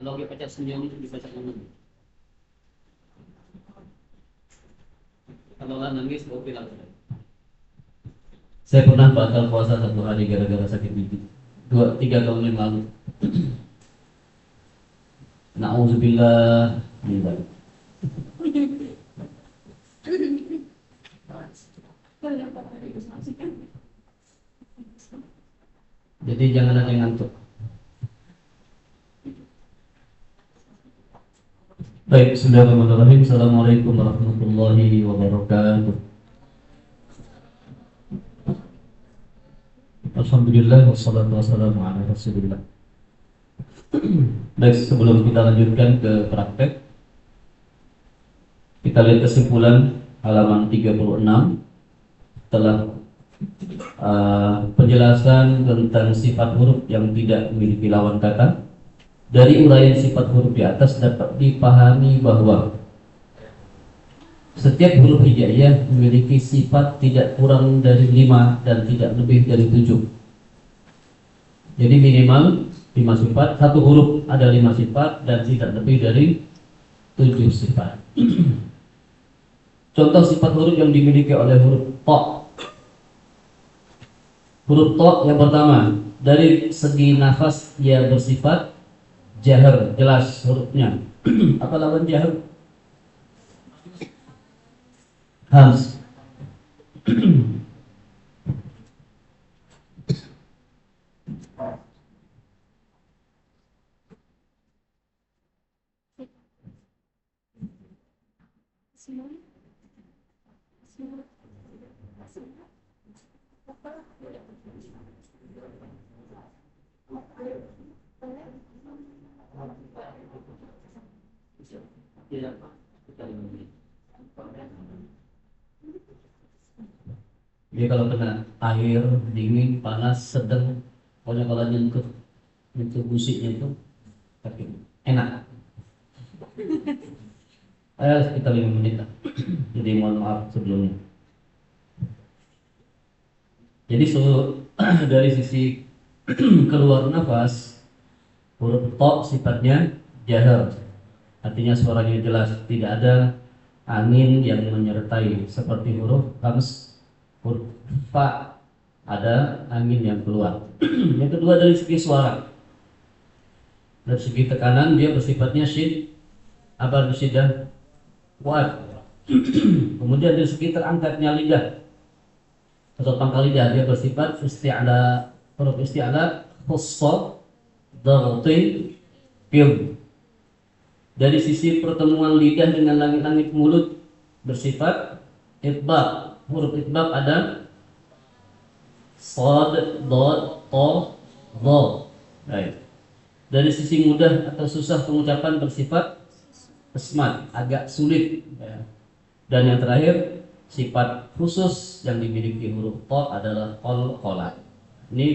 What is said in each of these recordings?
Kalau dia baca senyum itu dibaca senyum. Kalau nggak nangis, oke lah. Saya pernah batal puasa 1 hari gara-gara sakit gigi. 3 tahun yang lalu. Nauzubillah min dzalik. Jadi jangan ada yang ngantuk. Baik, bismillahirrahmanirrahim. Assalamualaikum warahmatullahi wabarakatuh. Alhamdulillah wassalatu wassalamu ala Rasulillah. Baik, sebelum kita lanjutkan ke praktek, kita lihat kesimpulan halaman 36 setelah penjelasan tentang sifat huruf yang tidak memiliki lawan kata. Dari uraian sifat huruf di atas dapat dipahami bahwa setiap huruf hijaiyah memiliki sifat tidak kurang dari 5 dan tidak lebih dari 7. Jadi minimal 5 sifat, satu huruf ada 5 sifat dan tidak lebih dari 7 sifat. Contoh sifat huruf yang dimiliki oleh huruf ta. Huruf ta yang pertama, dari segi nafas ia bersifat jahar, jelas hurufnya. Apa lawan jahar? Hams. Dia kalau kena air dingin, panas, sedang, pokoknya kalau nyentuh busiknya itu enak. Sekitar 5 menit lah. Jadi mohon maaf sebelumnya. Jadi dari sisi keluar nafas, huruf ta sifatnya jahar, artinya suaranya jelas, tidak ada angin yang menyertai seperti huruf hams. Huruf fa ada angin yang keluar. Yang kedua dari segi suara, dari segi tekanan dia bersifatnya syid, apa syiddah, kuat. Kemudian dari segi terangkatnya lidah atau pangkal lidah dia bersifat isti'ala, huruf isti'ala khussah dharti qil. Dari sisi pertemuan lidah dengan langit-langit mulut bersifat itbaq. Huruf itbaq ada sad, dad, ta, dha. Baik. Dari sisi mudah atau susah pengucapan bersifat ismat, agak sulit. Dan yang terakhir, sifat khusus yang dimiliki huruf ta adalah qalqalah. Ini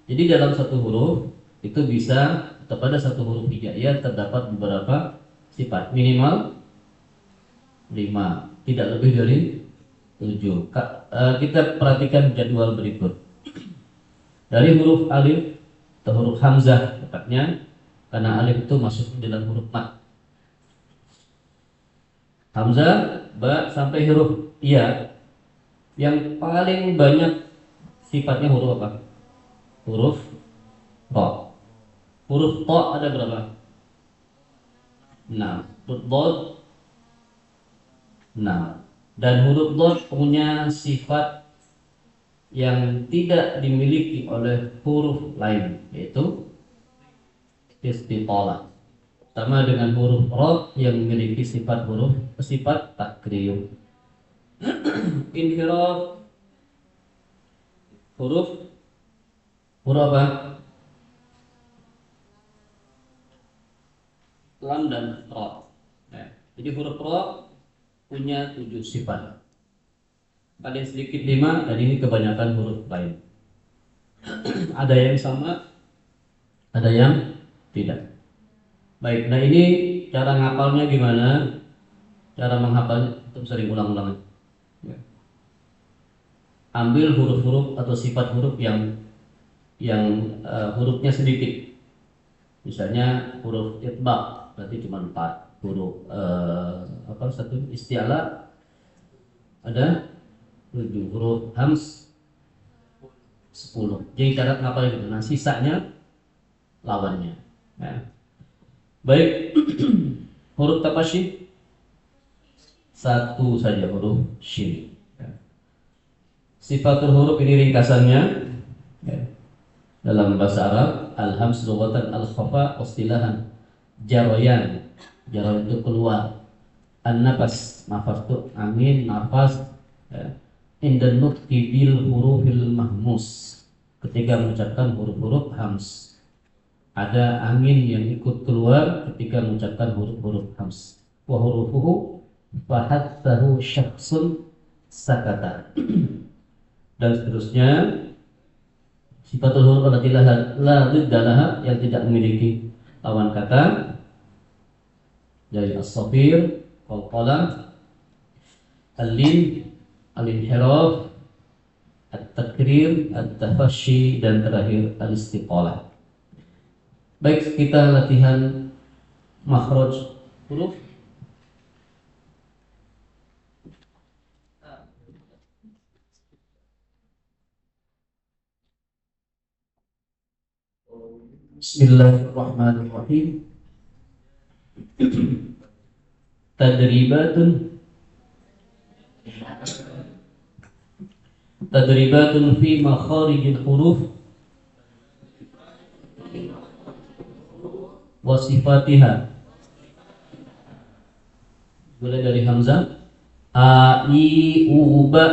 jadi dalam satu huruf itu bisa, atau pada satu huruf hijaiyah terdapat beberapa sifat, minimal 5, tidak lebih dari 7. Kita perhatikan jadwal berikut. Dari huruf alif atau huruf hamzah tepatnya, karena alif itu masuk dalam huruf mat. Hamzah, ba sampai huruf iya, yang paling banyak sifatnya huruf apa? Huruf ta. Huruf ta ada berapa? 6. Huruf dad 6. Dan huruf dad punya sifat yang tidak dimiliki oleh huruf lain, yaitu istitalah. Sama dengan huruf ra yang memiliki sifat takrir. Inhiraf huruf apa? Lam dan ra. Jadi huruf ra punya 7 sifat. Paling sedikit 5, dan ini kebanyakan huruf lain. Ada yang sama, ada yang tidak. Baik, nah ini cara ngapalnya gimana? Cara menghafalnya itu sering ulang-ulang. Ambil huruf-huruf atau sifat huruf yang hurufnya sedikit. Misalnya huruf itbaq berarti cuma 4 huruf satu isti'la ada 7 huruf hams 10. Jadi cara ngapalin itu. Nah, sisanya lawannya. Ya. Baik, huruf tapasyih satu saja huruf shin. Ya. Sifatul huruf ini ringkasannya ya. Dalam bahasa Arab al-hams lughatan al-khafa istilahan jaroyan. Jaroyan itu keluar. An-nafas, nafas itu angin, nafas ya. Indan nutqi bil hurufil mahmus. Ketika mengucapkan huruf-huruf hams, ada angin yang ikut keluar ketika mengucapkan huruf-huruf hams. Wa hurufuhu fahathahu syakhsun sakata. Dan seterusnya sifatul huruf allati la liddalaha yang tidak memiliki lawan kata dari as-safir, qalqalam, al-lin, al-inhiraf, at-takrir, at-tafashi, dan terakhir al-istiqalah. Baik, kita latihan makhraj huruf. Bismillahirrahmanirrahim. Tadribatun fi makharijil huruf wa sifatiha. Mulai dari hamzah a i u ba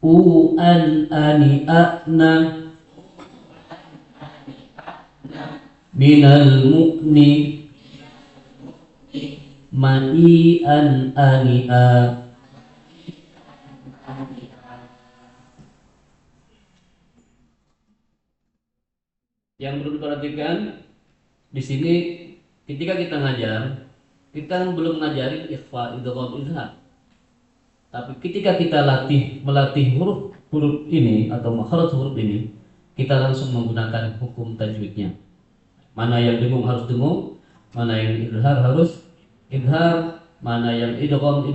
u an ani a na minal mu'ni ma i an ani a. Yang perlu diperhatikan di sini ketika kita ngajar, kita belum ngajarin ikhfa, idgham, izhar. Tapi ketika kita melatih huruf ini atau makhraj huruf ini, kita langsung menggunakan hukum tajwidnya. Mana yang dengung harus dengung, mana yang izhar harus izhar, mana yang idgham.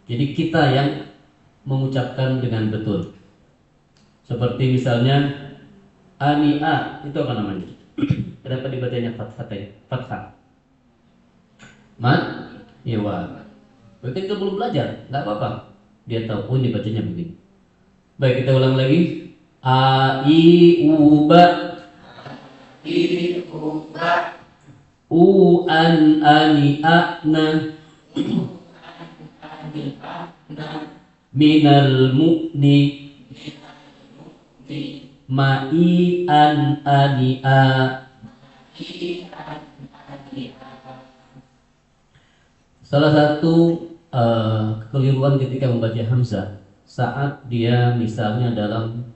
Jadi kita yang mengucapkan dengan betul. Seperti misalnya ania, itu apa namanya? Kenapa dibacanya fathah? Mat, iwa. Berarti kita belum belajar, nggak apa-apa. Dia tahu, oh ini bacanya begini. Baik, kita ulang lagi. A I U ba U an ani a na minal mu'ni ma i an ani a. Salah satu kekeliruan ketika membaca hamzah saat dia misalnya dalam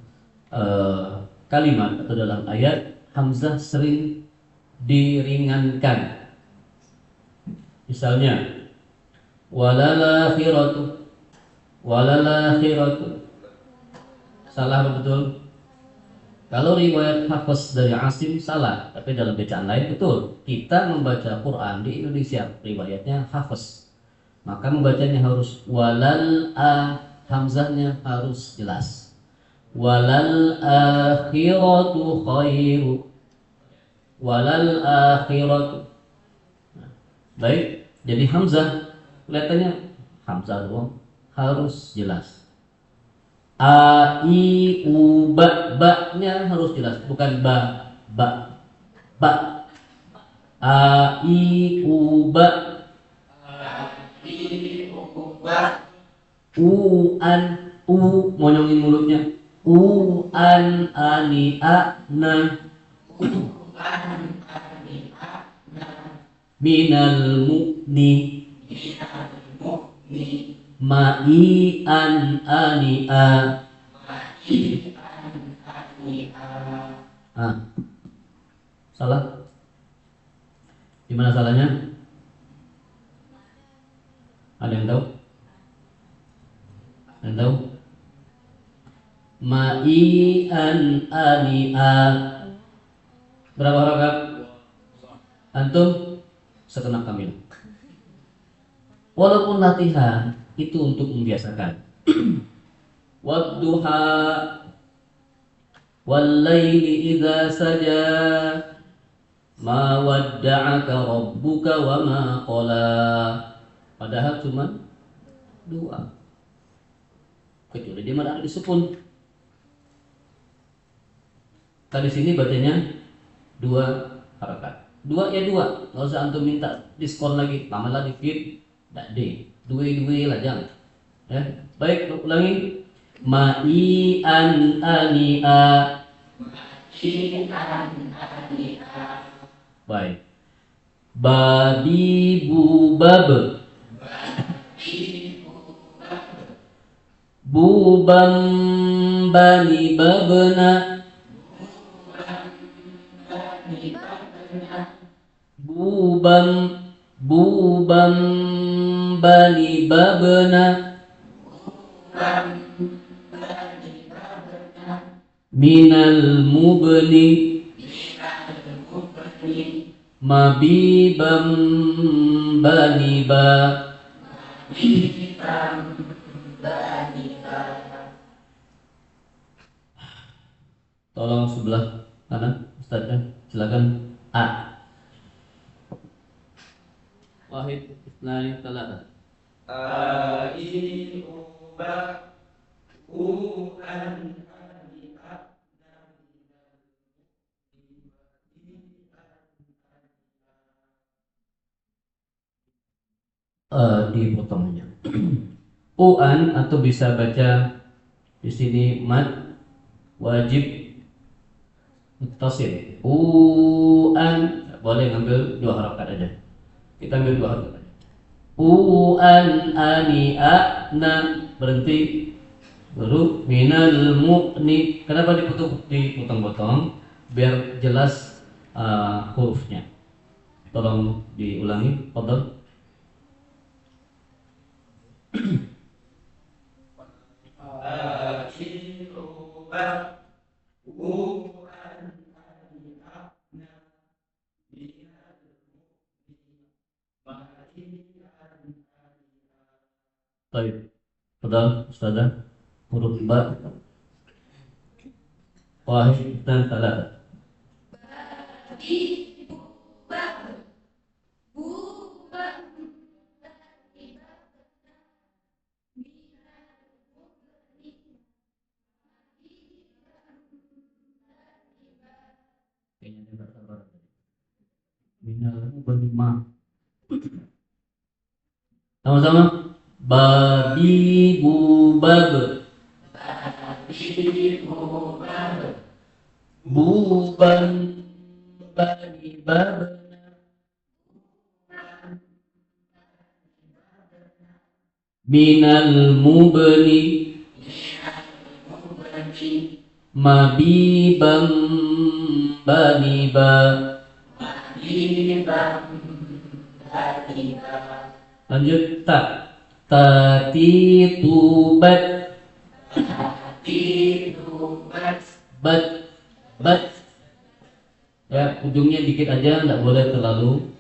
kalimat atau dalam ayat, hamzah sering diringankan. Misalnya walal akhiratu, salah betul. Kalau riwayat Hafiz dari Asim salah, tapi dalam bacaan lain betul. Kita membaca Quran di Indonesia riwayatnya Hafiz, maka membacanya harus walal a, hamzahnya harus jelas. Walal akhiratu khairu, walal akhiratu. Nah, baik, jadi hamzah kelihatannya hamzah doang harus jelas. A I U ba nya harus jelas, bukan ba. A I U ba U an u, monyongin mulutnya. U an ani a na minal mu'ni ma i an ani a. Salah? Di mana salahnya? Ada yang tahu? Ada yang tahu? Ma'ian ani'a. Berapa harokat? Antum segenap kamil. Walaupun latihan itu untuk membiasakan. Wadduha wal-laili idza saja ma wadda'aka rabbuka wa ma qala. Padahal cuma dua. Kecuali dia ada disukun. Kali sini bacanya dua harakat. Dua ya dua. Nggak usah antum minta diskon lagi. Tambah lagi fit. Tidak deh. Dua lah jangan. Ya. Baik, ulangi. Ma'ian ani'a. Baik. Babi bubab. Bubam bani babna. Bubam bani babna. Minal mubni mabibam bani ba. Tolong sebelah kanan Ustaznya, silakan. A. Wahid, isnani, talata. Ai uba u an Dipotong aja. Uan atau bisa baca di sini mad wajib muttasil. Uan boleh ngambil dua harakat aja. Kita ambil dua harakat aja. Uan ani na berhenti baru minal mu'ni. Kenapa dipotong-potong? Biar jelas hurufnya. Tolong diulangi, fadhal. Baik, fadhal Ustazah. Huruf ba. Wahid dan talata. Kayaknya dia nggak sabar tadi. Minal berlima. Sama-sama. Babi bubab. Buban bani babna. Minal mubni mabibam bani ba. Lanjut ta. Tati tubat. Bat. Ya, ujungnya dikit aja, nggak boleh terlalu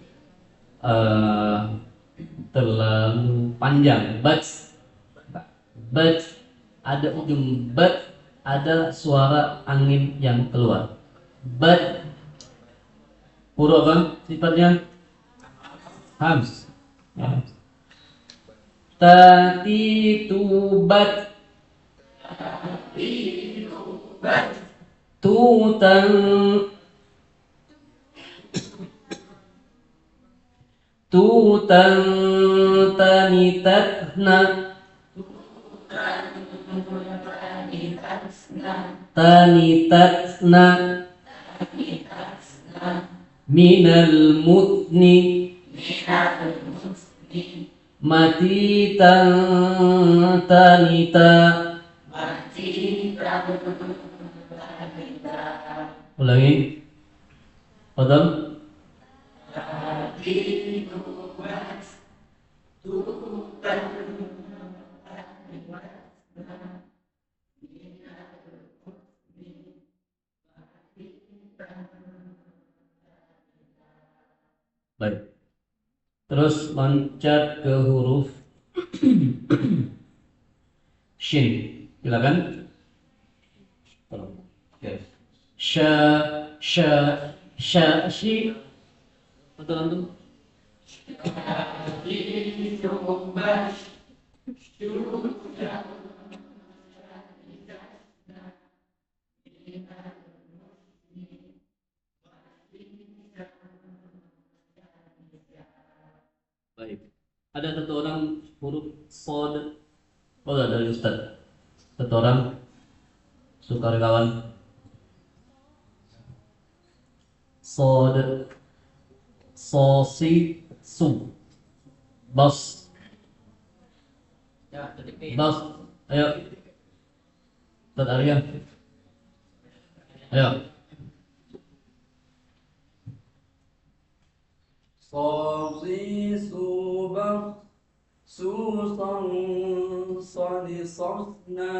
panjang. But ada ujung but, ada suara angin yang keluar. But huruf apa sifatnya? Hams. Ya. Tati tubat. Tutan tanitatna. Tanitatna minal mutni mati tanita. Ulangi. Fadhal. Baik. Terus loncat ke huruf shin. Silakan. Tolong. Oke. Sha, sha, sha, shi. Betul antum? Baik. Ada satu orang huruf sod. Oh, dari Ustaz. Satu orang sukarelawan sod, sosi, su, bas, bas. Ayo, Ustaz Arya. Ayo. صافي صوبة سوسا صاد صفنا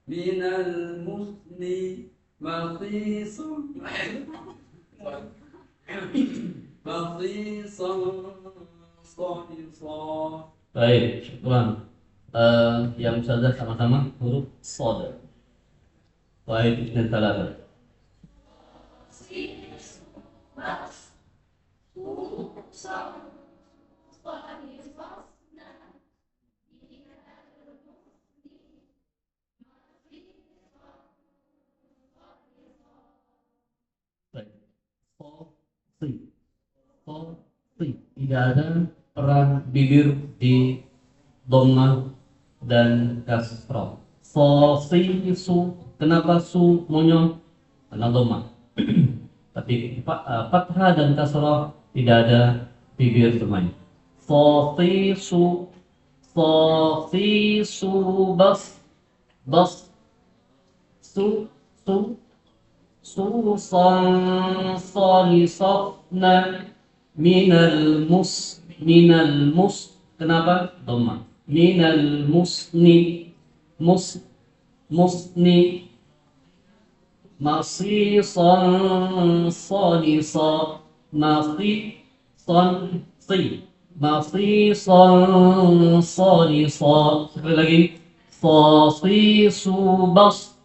من المسن مخيصا مخيصا صالصا. Baik, syukran. Yang saja sama-sama huruf sod. Baik, dan talata. Baik. So, si. So, si. Tidak ada peran bibir di dhamma dan kasrah. So, si, su. Kenapa su monyong? Karena dhamma. Tapi fathah dan kasrah tidak ada bibir bermain. So, si, su. So, si, su, bas. Bas. Su, su. Susan salisafna minal mus kenapa dhamma minal musni masisan salisa masisan salisa sekali lagi subas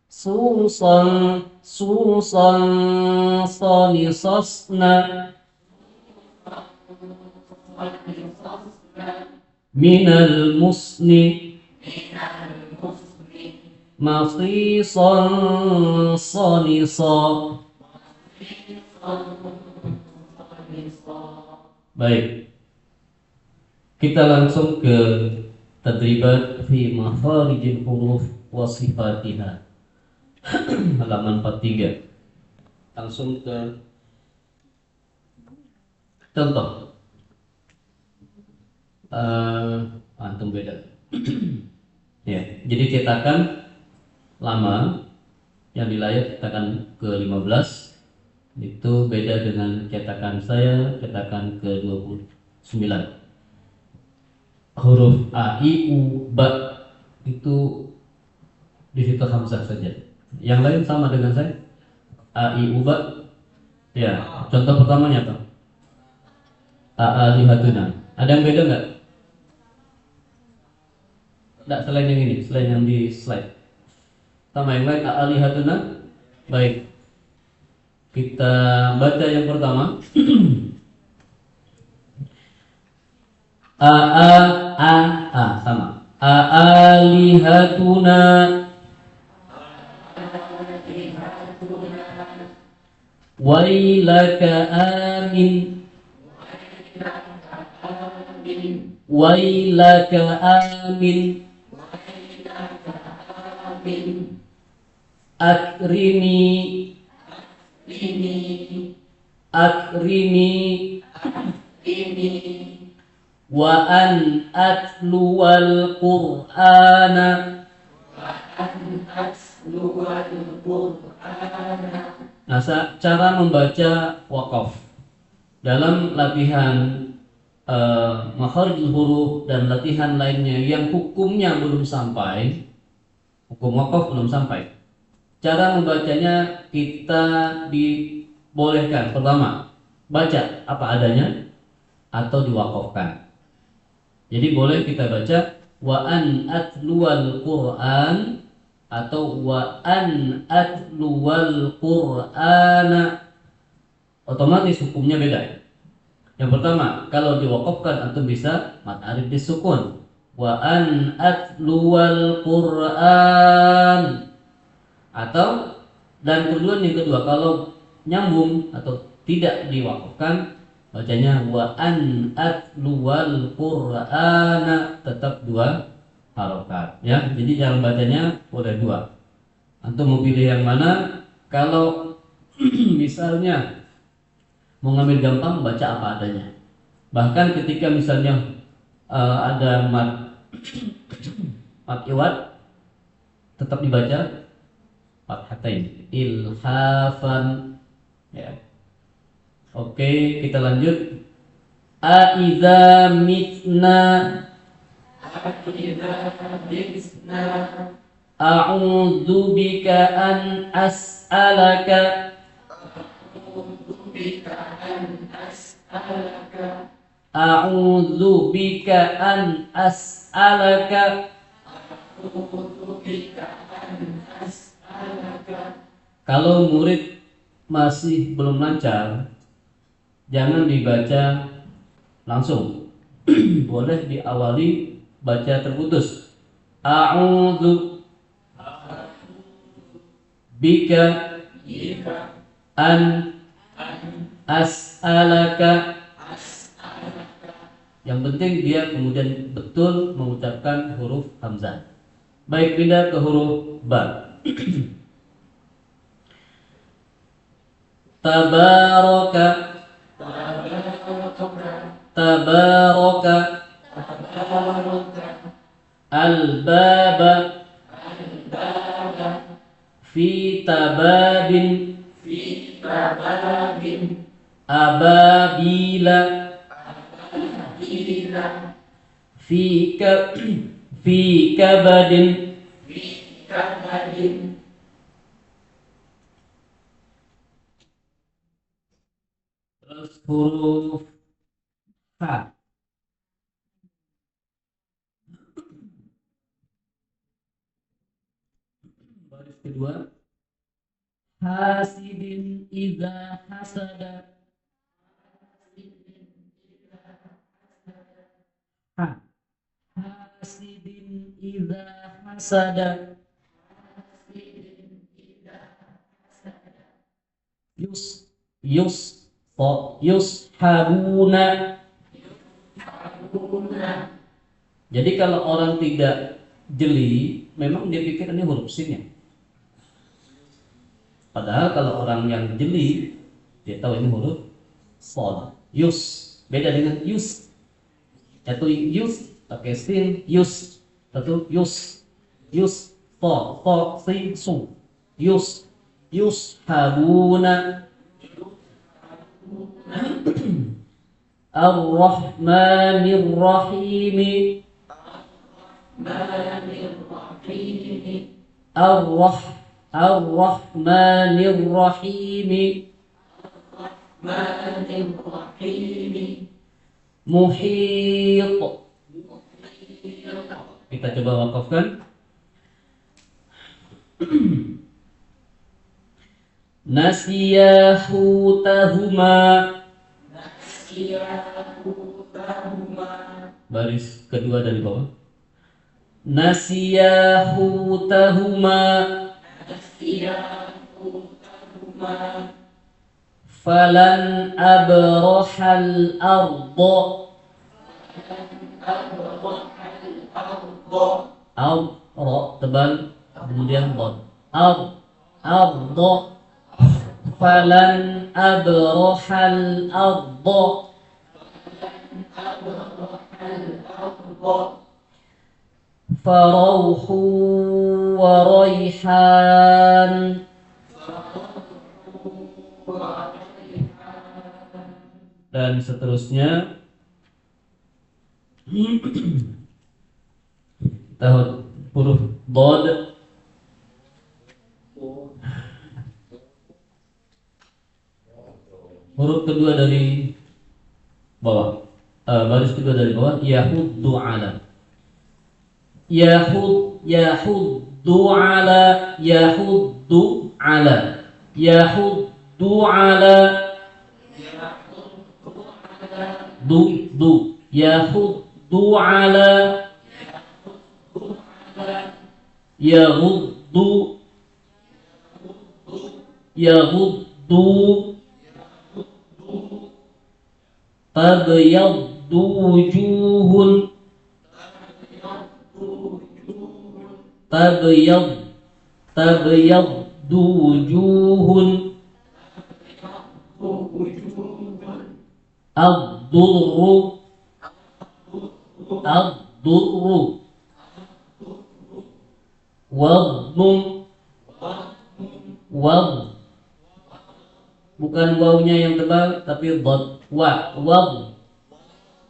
susan salisasna minal musni masisan salisa. Baik, kita langsung ke tadribat fi makharijil huruf wa sifatiha. Halaman 43. Langsung ke contoh. Antum beda. Ya, jadi cetakan lama yang di layar cetakan ke-15 itu beda dengan cetakan saya, cetakan ke-29. Huruf A, I, U, Ba itu di situ hamzah saja. Yang lain sama dengan saya. A, I, U, Ba. Ya, contoh pertamanya apa? A-alihatuna. Ada yang beda nggak? Nggak, selain yang ini, selain yang di slide. Sama yang lain, A-alihatuna. Baik. Kita baca yang pertama. Sama. A-alihatuna. Wailaka amin. Wailaka amin. Akrimi. Akrimi. Wa an atluwal Qur'ana. Nah, cara membaca waqaf dalam latihan makharijul huruf dan latihan lainnya yang hukumnya belum sampai, hukum waqaf belum sampai. Cara membacanya kita bolehkan pertama baca apa adanya atau diwakafkan. Jadi boleh kita baca wa an atluwal Qur'an atau wa an atluwal Qur'ana. Otomatis hukumnya beda. Yang pertama, kalau diwakafkan antum bisa mad alif disukun. Wa an atluwal Qur'an. Atau dan yang kedua kalau nyambung atau tidak diwakafkan bacanya wa an atluwal Qur'ana, tetap dua harokat ya. Jadi cara bacanya boleh dua. Antum mau pilih yang mana? Kalau misalnya mau ngambil gampang baca apa adanya. Bahkan ketika misalnya ada mat iwad tetap dibaca fathatain ilhafan ya. Oke, kita lanjut. Aiza mitna a'udzu bika an as'alaka a'udzu bika an as'alaka. Kalau murid masih belum lancar, jangan dibaca langsung. Boleh diawali baca terputus. A'udzu bika an as'alaka. Yang penting dia kemudian betul mengucapkan huruf hamzah. Baik, pindah ke huruf ba. Tabaraka tabaraka al-baba fi tababin ababila fi kabadin. Terus huruf ha. Baris kedua. Hasidin idza hasada. Ha. Hasidin idza hasada. Yushabuna. Jadi kalau orang tidak jeli, memang dia pikir ini huruf sin ya. Padahal kalau orang yang jeli, dia tahu ini huruf shad. Yus, beda dengan yus. Satu yus pakai sin, yus. Satu yus to sin su. Yushabuna. Ar-Rahmanir Rahim. Ar-Rahmanir Rahim. Muhit. Kita coba wakafkan. Nasiyahutahuma. Baris kedua dari bawah. Nasiyahutahuma. Falan abrahal arda. Ra tebal kemudian dad. Arda. Falan abrahal arda. Farauhu wa raihan. Dan seterusnya. Tahun huruf dad. Huruf kedua dari bawah. Baris kedua dari bawah, yahuddu ala. Yahuddu ala, yahuddu ala. Yahuddu ala. Du yahuddu ala. Yaghuddu yaghuddu. Tabyaddu wujuhun. Tabyaddu wujuhun. Ad-durru ad-durru. Wadnum wad, bukan wawnya yang tebal tapi dad.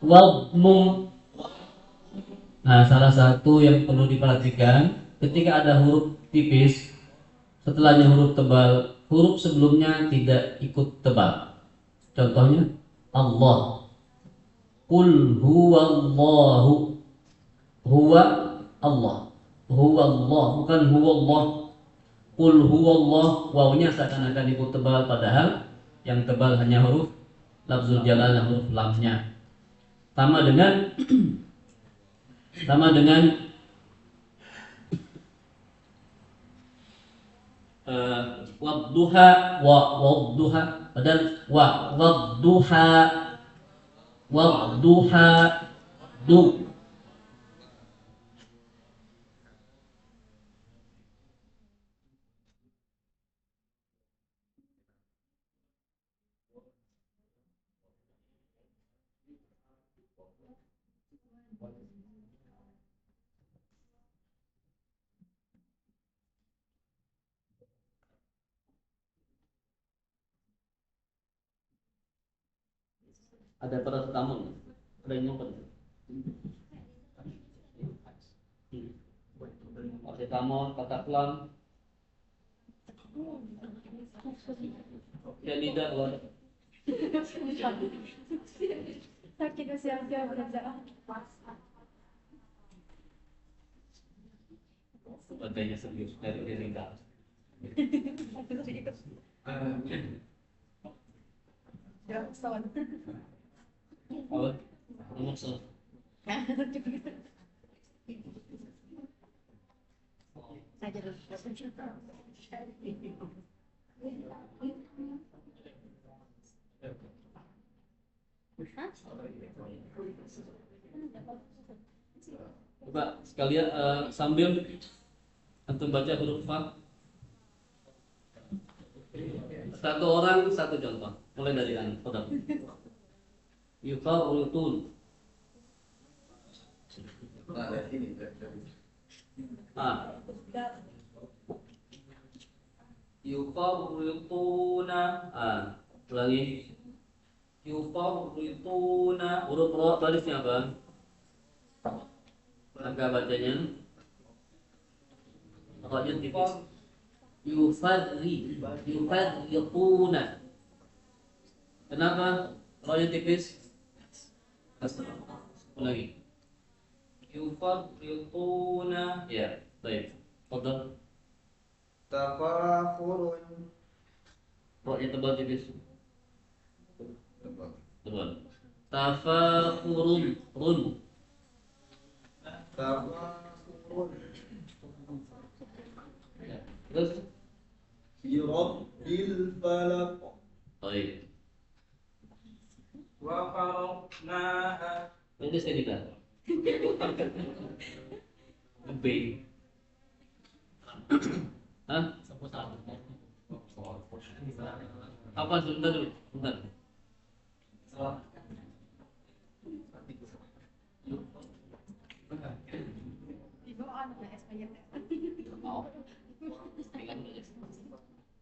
Wadnum. Nah, salah satu yang perlu diperhatikan ketika ada huruf tipis setelahnya huruf tebal, huruf sebelumnya tidak ikut tebal. Contohnya Allah. Qul huwallahu. Huwa Allah. Huwallah, bukan huwallah. Qul huwallah, wawnya seakan-akan ikut tebal, padahal yang tebal hanya huruf lafzul jalal, huruf lamnya. Sama dengan wadduha, wadduha, padahal wadduha, wadduha, du. Ada paracetamol, ada yang nyimpen. Paracetamol, Cataclan, Cyanida kalau ada. さっきの幸せはまだじゃあ。 Sebagainya serius dari meninggal. Ya, pesawat. Apa? Nomor satu. Saja dulu. Coba sekalian sambil antum baca huruf fa. Satu orang satu contoh. Mulai dari Qadam. Yufarritun. Yufarrituna. Ulangi. Yufarrituna. Huruf ra barisnya apa? Angka bacanya. Pokoknya tipis. Yufarrituna. Kenapa? Ra'nya tipis. Ulangi. Yufarrituna. Ya, baik. Fadhal. Tafakhurun. Ra'nya tebal tipis. Tebal. Tafakhurun. Run. Tafakhurun. Ya. Terus. Birabbil falaq. Baik. Wa faraqnaha. Nanti saya nikah. B. Hah? Apa sebentar dulu? Bentar. Mau?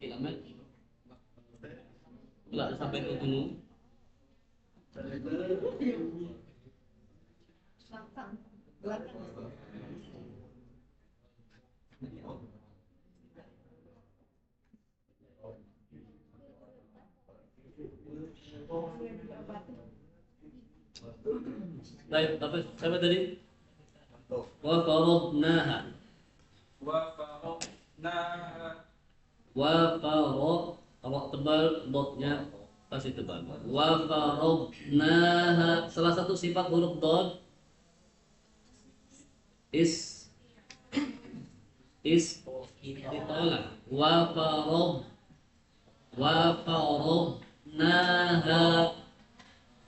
Filmnya? Enggak sampai ke gunung. Baik, apa siapa tadi? Wa faradnaha. وفرضناها Wa farad, kalau tebal dotnya pasti tebal. Wa faradnaha. Salah satu sifat huruf dot is ditolak. Wa faradnaha.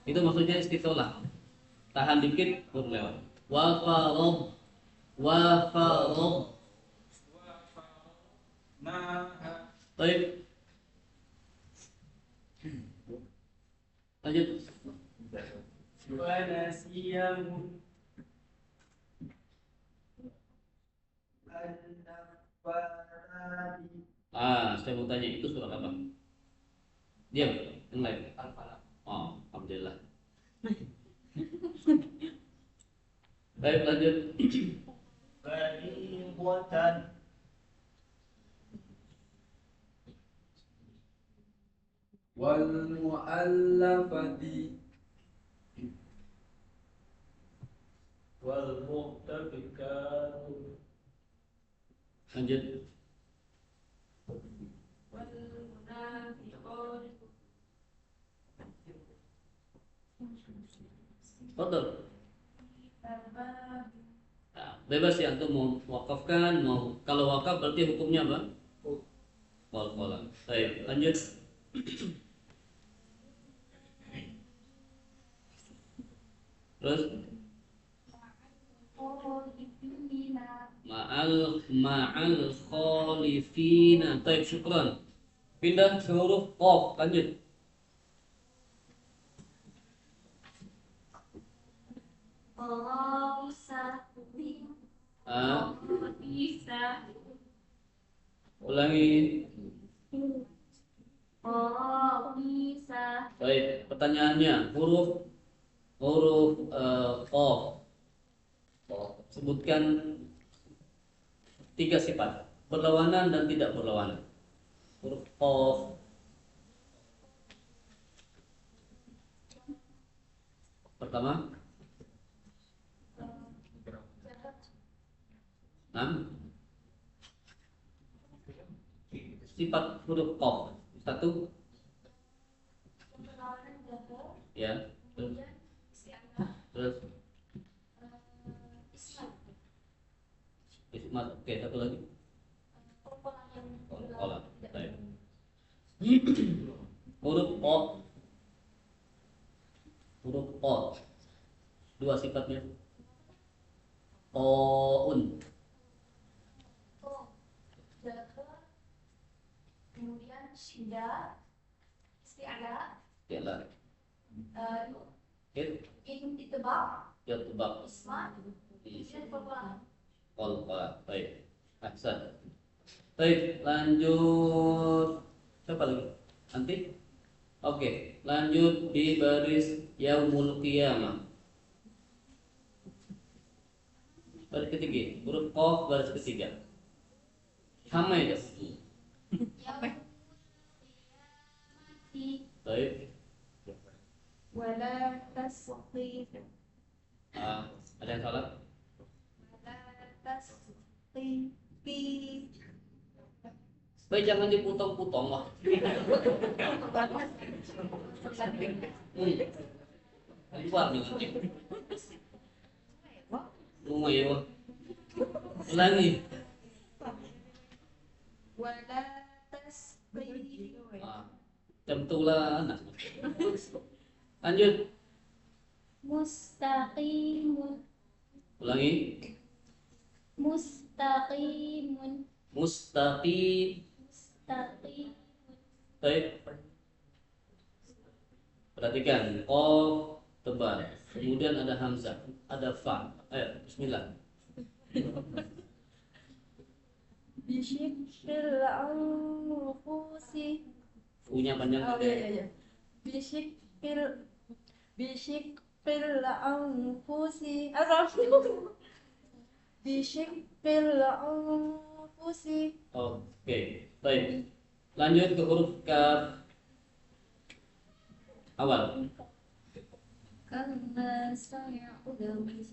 Itu maksudnya istitolak. Tahan dikit baru lewat. Wa farad. وفرضناها Baik. Lanjut. ونسيهم Saya mau tanya itu surat apa? Diam, yang lain. Oh, alhamdulillah. Baik, lanjut. فريضة والمؤلفة والمؤتفكات Lanjut. Betul. Nah, bebas ya untuk mau wakafkan, mau kalau wakaf berarti hukumnya apa? Qol-qolan. Baik, lanjut. Terus ma'al khalifina. Baik, syukran. Pindah ke huruf qaf, lanjut. Ah, ulangi. Baik, pertanyaannya huruf qaf. Sebutkan 3 sifat berlawanan dan tidak berlawanan. Huruf qaf. Pertama, 6 sifat huruf qaf. 1 ya. Terus ismat. Oke, satu lagi. Qol-qolan. Baik. Huruf qaf. Huruf qaf. 2 sifatnya. Qaun. Kemudian syida, isti'ala, Ya lah. itibak, Ya tebak. isma, kemudian perbuatan. Qol-qolan. Baik. Ahsan. Baik, lanjut. Siapa lagi? Nanti. Oke, lanjut di baris yaumul qiyamah. Baris ketiga, huruf qaf baris ketiga. Sama ya. Baik. Wala tasqi, Ada yang salah? wala tasqi, Baik, jangan dipotong-potong lah. Keluar nih nanti. Lumayan wah. Ulangi. wala tasqi, Jam tulah anak. Lanjut. mustaqimun, Ulangi. mustaqimun, Mustaqim. mustaqim, Baik. Perhatikan, qaf tebal. Kemudian ada hamzah, ada fa. Ayo, bismillah. bisyikil anfusi, Fu-nya panjang oh gede. iya, bisyikil anfusi, bisyikil anfusi, Oke, baik. Lanjut ke huruf kaf. Awal. kalla saya'lamun.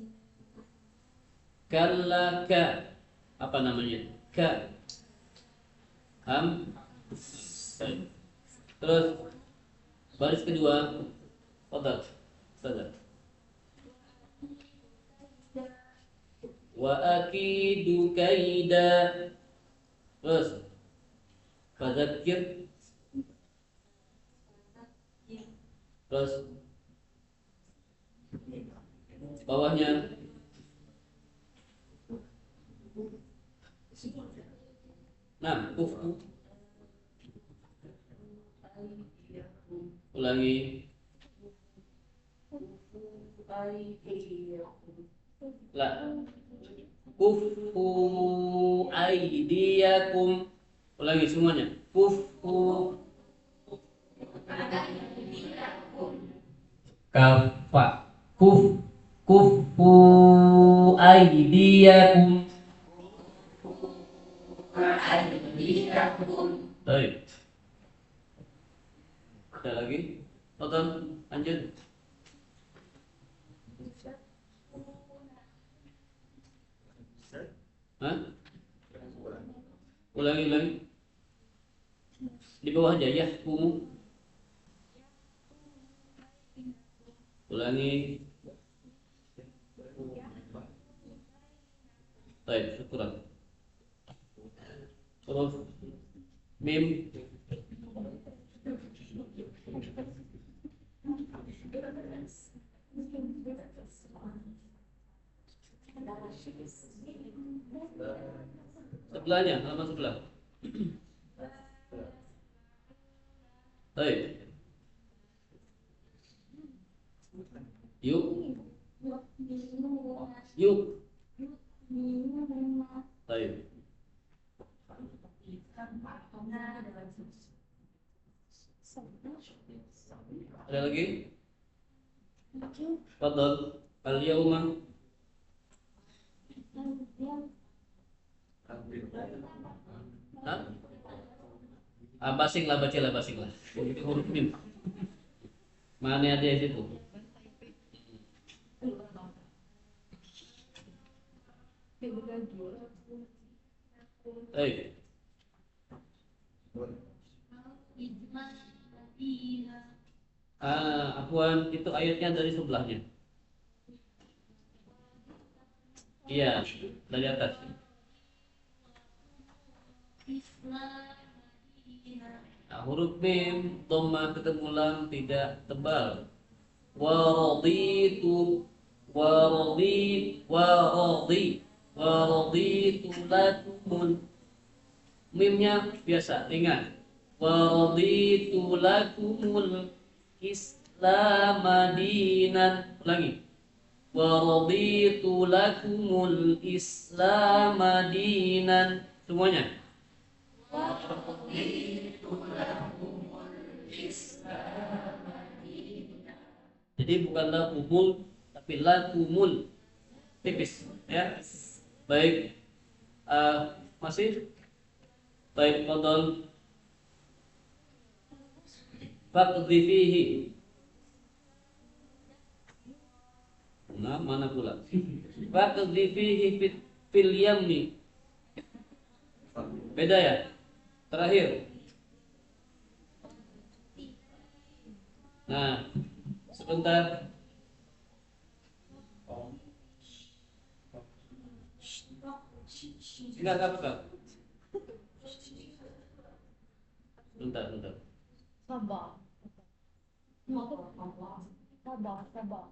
Kalla ka. Apa namanya? Ka. Ham. Baik. Terus baris kedua. Fadhal. Ustazah. Wa akidu kaida. Terus fadzakir. Terus bawahnya nah kufu. Ulangi. La kufu aidiyakum. Ulangi semuanya. Kufu kafa. Kufu aidiyakum. Baik. Ada lagi? Tonton, lanjut. Hah? Ulangi. Di bawah aja ya, kumu. Ulangi. Baik, kurang. Terus mim. Sebelahnya, halaman sebelah. Baik. Yuk. Baik. Ada lagi? Fadhal. Al-yawma. Hah? Basing lah, bacalah basing lah. Itu huruf mim. Mana ada di situ? Baik. Afwan, itu ayatnya dari sebelahnya. Iya, dari atas. Nah, huruf mim, dhamma ketemu lam tidak tebal. Waraditu lakum. Mimnya biasa, ringan. Waraditu lakumul Islam dinan. Ulangi. Waraditu lakumul Islam dinan. Semuanya. Jadi bukan lakumul, tapi lakumul. Tipis, ya. Baik. Masih? Baik, fadhal. Faqdhi fihi. Nah, mana pula? Faqdhi fihi fil yamni. Beda ya? Terakhir. Nah, sebentar. Enggak apa-apa. Bentar. Sabar. Sabar.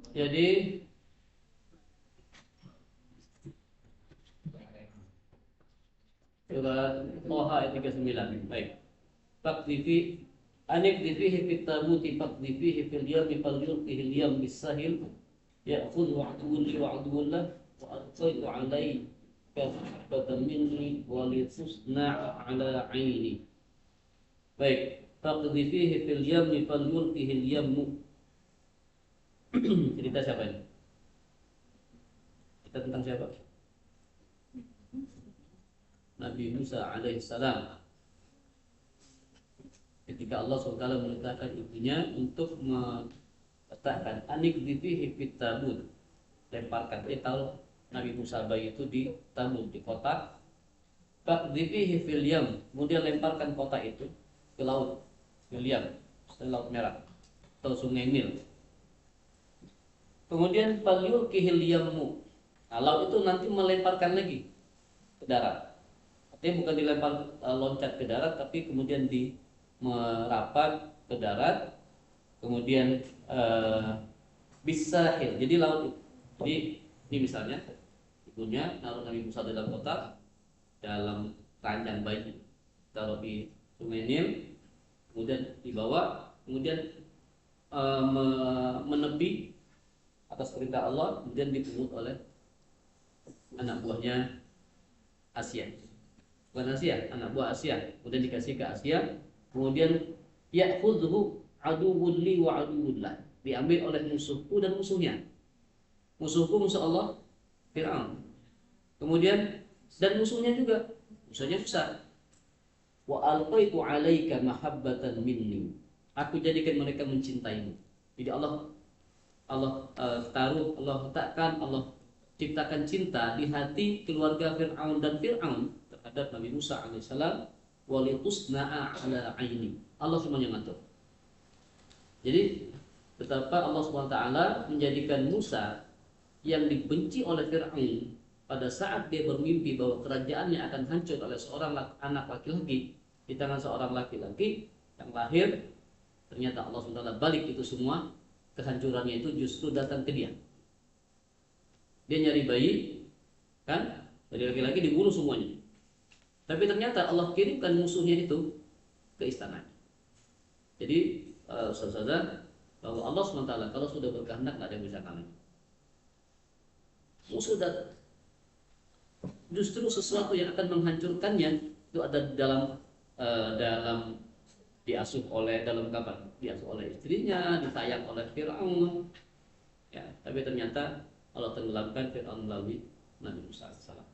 Jadi surah Toha ayat 39. Baik. Faqdifi fihi fit tabuti faqdifihi fil yami falyulqihi al yam bisahil ya'khudhu aduwwun li wa aduwwullah wa alqaitu alayhi kasbatan minni wa litusna'a ala 'aini. Baik. Faqdifihi fil yami falyulqihi al yammu. Cerita siapa ini? Kita tentang siapa? Nabi Musa alaihissalam. Ketika Allah SWT memerintahkan ibunya untuk meletakkan anik difihi fit tabut, lemparkan. Tahu Nabi Musa bayi itu di tabut, di kotak. Pak difihi fil yam, kemudian lemparkan kotak itu ke laut, fil yam, laut merah atau sungai Nil. Kemudian falyulkihil yammu, nah, laut itu nanti melemparkan lagi ke darat. Artinya bukan dilempar loncat ke darat, tapi kemudian merapat ke darat, kemudian bisahil. Jadi laut. Jadi ini misalnya ibunya naruh Nabi Musa dalam kotak, dalam keranjang bayi, taruh di sungai Nil, kemudian dibawa, kemudian menepi atas perintah Allah, kemudian dipungut oleh anak buahnya Asia. Bukan Asia, anak buah Asia. Kemudian dikasih ke Asia, kemudian ya'khudhu aduwwun li wa aduwwun lah. Diambil oleh musuhku dan musuhnya. Musuhku musuh Allah, Fir'aun. Kemudian dan musuhnya juga, musuhnya besar. Wa alqaitu 'alaika mahabbatan minni. Aku jadikan mereka mencintaimu. Jadi Allah taruh, Allah letakkan, Allah ciptakan cinta di hati keluarga Fir'aun dan Fir'aun terhadap Nabi Musa alaihissalam. Walitusna'a ala aini. Allah semuanya ngatur. Jadi betapa Allah SWT menjadikan Musa yang dibenci oleh Fir'aun pada saat dia bermimpi bahwa kerajaannya akan hancur oleh seorang anak laki-laki di tangan seorang laki-laki yang lahir. Ternyata Allah SWT balik itu semua, kehancurannya itu justru datang ke dia. Dia nyari bayi, kan? Dari laki-laki dibunuh semuanya. Tapi ternyata Allah kirimkan musuhnya itu ke istana. Jadi saudara, bahwa Allah SWT kalau sudah berkehendak nggak ada yang bisa kalah. Musuh datang. Justru sesuatu yang akan menghancurkannya itu ada dalam diasuh oleh istrinya, disayang oleh Fir'aun. Ya, tapi ternyata Allah tenggelamkan Fir'aun melalui Nabi Musa alaihissalam.